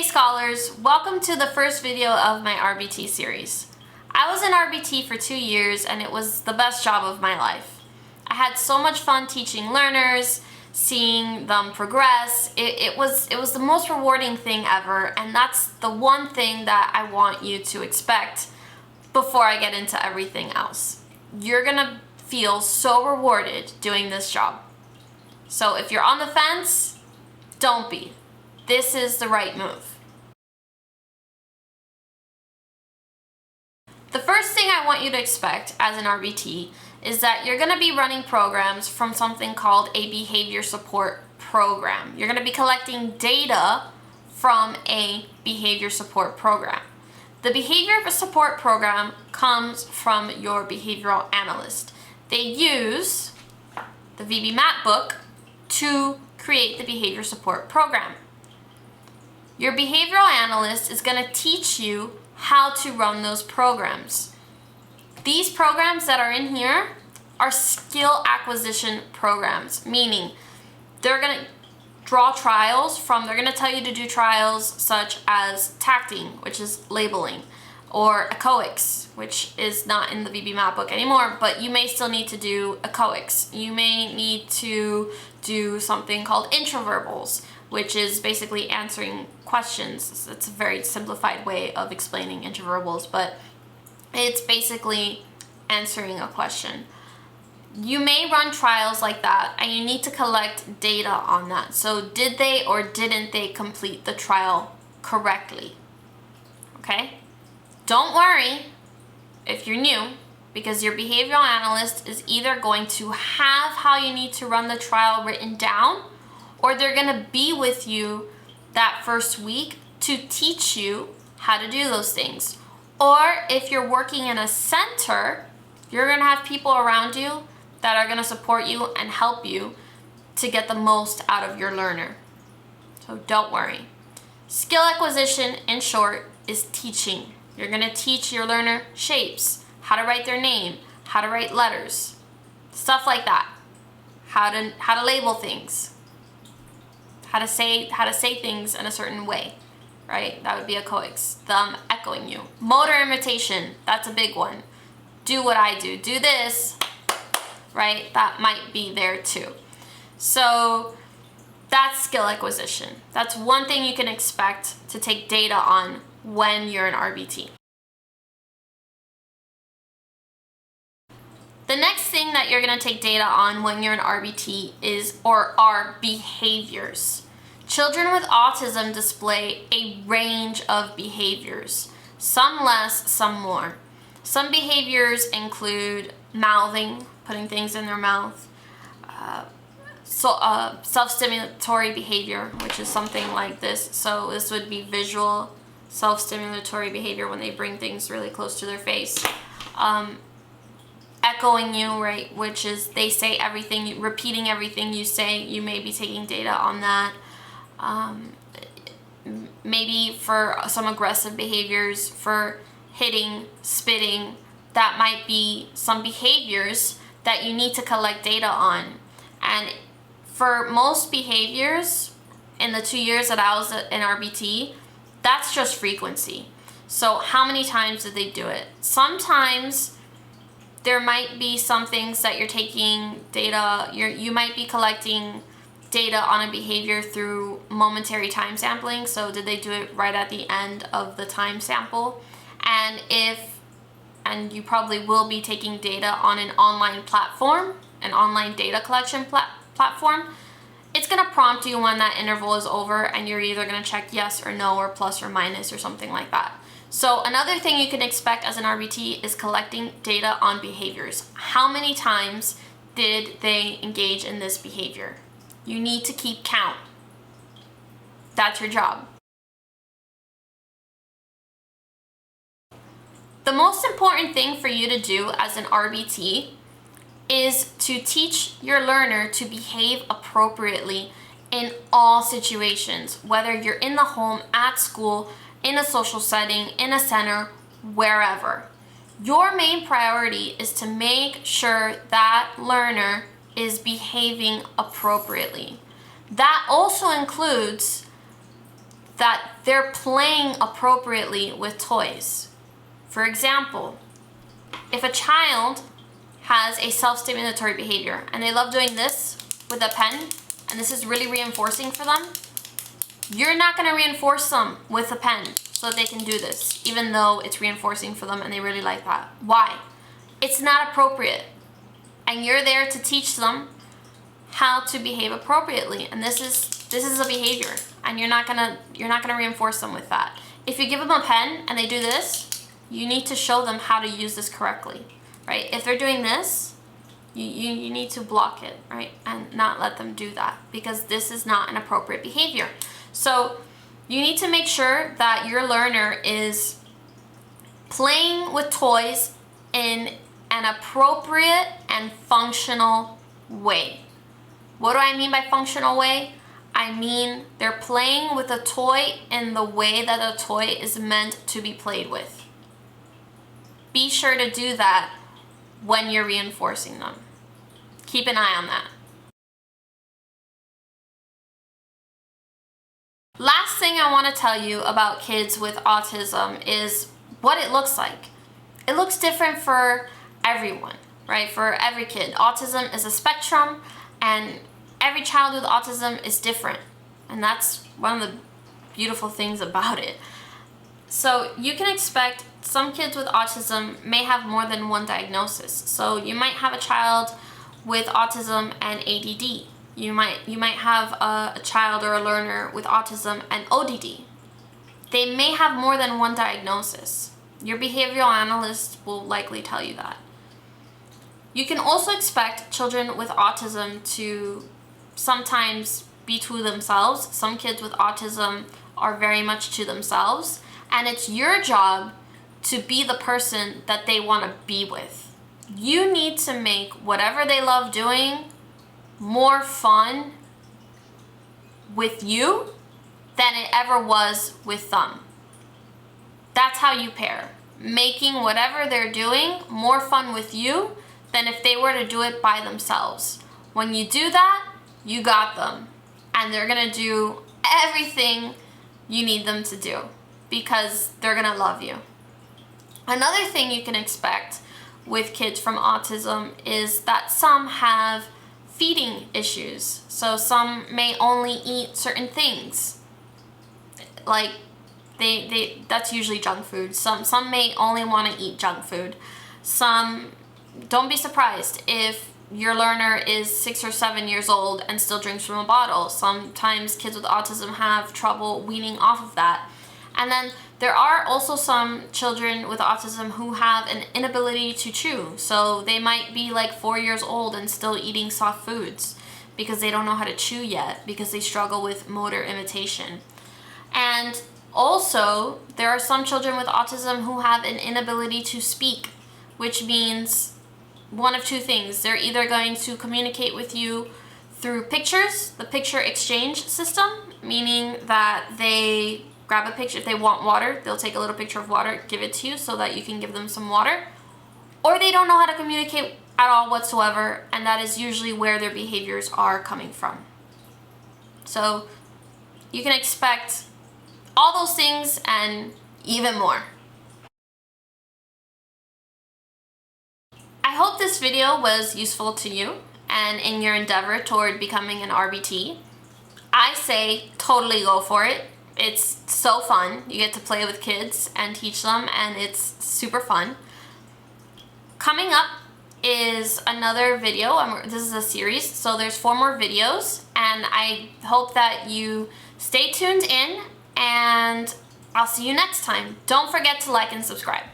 scholars, welcome to the first video of my RBT series. I was in RBT for 2 years and it was the best job of my life. I had so much fun teaching learners, seeing them progress. It was the most rewarding thing ever, and that's the one thing that I want you to expect before I get into everything else. You're gonna feel so rewarded doing this job. So if you're on the fence, don't be. This is the right move. The first thing I want you to expect as an RBT is that you're going to be running programs from something called a behavior support program. You're going to be collecting data from a behavior support program. The behavior support program comes from your behavioral analyst. They use the VBMAPP book to create the behavior support program. Your behavioral analyst is going to teach you how to run those programs. These programs that are in here are skill acquisition programs, meaning they're going to draw trials from, they're going to tell you to do trials such as tacting, which is labeling, or echoics, which is not in the VBMAPP book anymore, but you may still need to do echoics. You may need to do something called introverbals, which is basically answering questions. It's a very simplified way of explaining introverbals, but it's basically answering a question. You may run trials like that, and you need to collect data on that. So did they or didn't they complete the trial correctly? Okay? Don't worry if you're new, because your behavioral analyst is either going to have how you need to run the trial written down, or they're going to be with you that first week to teach you how to do those things. Or if you're working in a center, you're going to have people around you that are going to support you and help you to get the most out of your learner. So don't worry. Skill acquisition, in short, is teaching. You're going to teach your learner shapes, how to write their name, how to write letters, stuff like that, how to label things, how to say things in a certain way, right? That would be echoics, them echoing you. Motor imitation, that's a big one. Do what I do, do this, right? That might be there too. So that's skill acquisition. That's one thing you can expect to take data on when you're an RBT. The next thing that you're going to take data on when you're an RBT are behaviors. Children with autism display a range of behaviors, some less, some more. Some behaviors include mouthing, putting things in their mouth, self-stimulatory behavior, which is something like this. So this would be visual self-stimulatory behavior when they bring things really close to their face. Echoing you, right, which is they say everything, repeating everything you say. You may be taking data on that. Maybe for some aggressive behaviors, for hitting, spitting, that might be some behaviors that you need to collect data on. And for most behaviors, in the 2 years that I was in RBT, that's just frequency. So how many times did they do it? Sometimes there might be some things that you're taking data, you might be collecting data on a behavior through momentary time sampling. So did they do it right at the end of the time sample? And you probably will be taking data on an online platform, an online data collection platform. It's going to prompt you when that interval is over, and you're either going to check yes or no, or plus or minus, or something like that. So another thing you can expect as an RBT is collecting data on behaviors. How many times did they engage in this behavior? You need to keep count. That's your job. The most important thing for you to do as an RBT is to teach your learner to behave appropriately in all situations, whether you're in the home, at school, in a social setting, in a center, wherever. Your main priority is to make sure that learner is behaving appropriately. That also includes that they're playing appropriately with toys. For example, if a child has a self-stimulatory behavior and they love doing this with a pen, and this is really reinforcing for them, you're not going to reinforce them with a pen so that they can do this, even though it's reinforcing for them and they really like that. Why? It's not appropriate. And you're there to teach them how to behave appropriately. And this is a behavior, and you're not gonna reinforce them with that. If you give them a pen and they do this, you need to show them how to use this correctly, right? If they're doing this, you need to block it, right? And not let them do that, because this is not an appropriate behavior. So you need to make sure that your learner is playing with toys in an appropriate and functional way. What do I mean by functional way? I mean they're playing with a toy in the way that a toy is meant to be played with. Be sure to do that when you're reinforcing them. Keep an eye on that. Last thing I want to tell you about kids with autism is what it looks like. It looks different for everyone, right? For every kid. Autism is a spectrum, and every child with autism is different. And that's one of the beautiful things about it. So you can expect some kids with autism may have more than one diagnosis. So you might have a child with autism and ADD. You might have a child or a learner with autism and ODD. They may have more than one diagnosis. Your behavioral analyst will likely tell you that. You can also expect children with autism to sometimes be to themselves. Some kids with autism are very much to themselves, and it's your job to be the person that they want to be with. You need to make whatever they love doing more fun with you than it ever was with them. That's how you pair. Making whatever they're doing more fun with you than if they were to do it by themselves. When you do that, you got them. And they're gonna do everything you need them to do because they're gonna love you. Another thing you can expect with kids from autism is that some have feeding issues. So some may only eat certain things. Like that's usually junk food. Some may only want to eat junk food. Some, don't be surprised if your learner is 6 or 7 years old and still drinks from a bottle. Sometimes kids with autism have trouble weaning off of that. And then there are also some children with autism who have an inability to chew. So they might be like 4 years old and still eating soft foods because they don't know how to chew yet, because they struggle with motor imitation. And also, there are some children with autism who have an inability to speak, which means one of two things. They're either going to communicate with you through pictures, the picture exchange system, meaning that they grab a picture. If they want water, they'll take a little picture of water, give it to you so that you can give them some water. Or they don't know how to communicate at all whatsoever, and that is usually where their behaviors are coming from. So you can expect all those things and even more. I hope this video was useful to you and in your endeavor toward becoming an RBT. I say totally go for it. It's so fun. You get to play with kids and teach them, and it's super fun. Coming up is another video. This is a series, so there's 4 more videos, and I hope that you stay tuned in, and I'll see you next time. Don't forget to like and subscribe.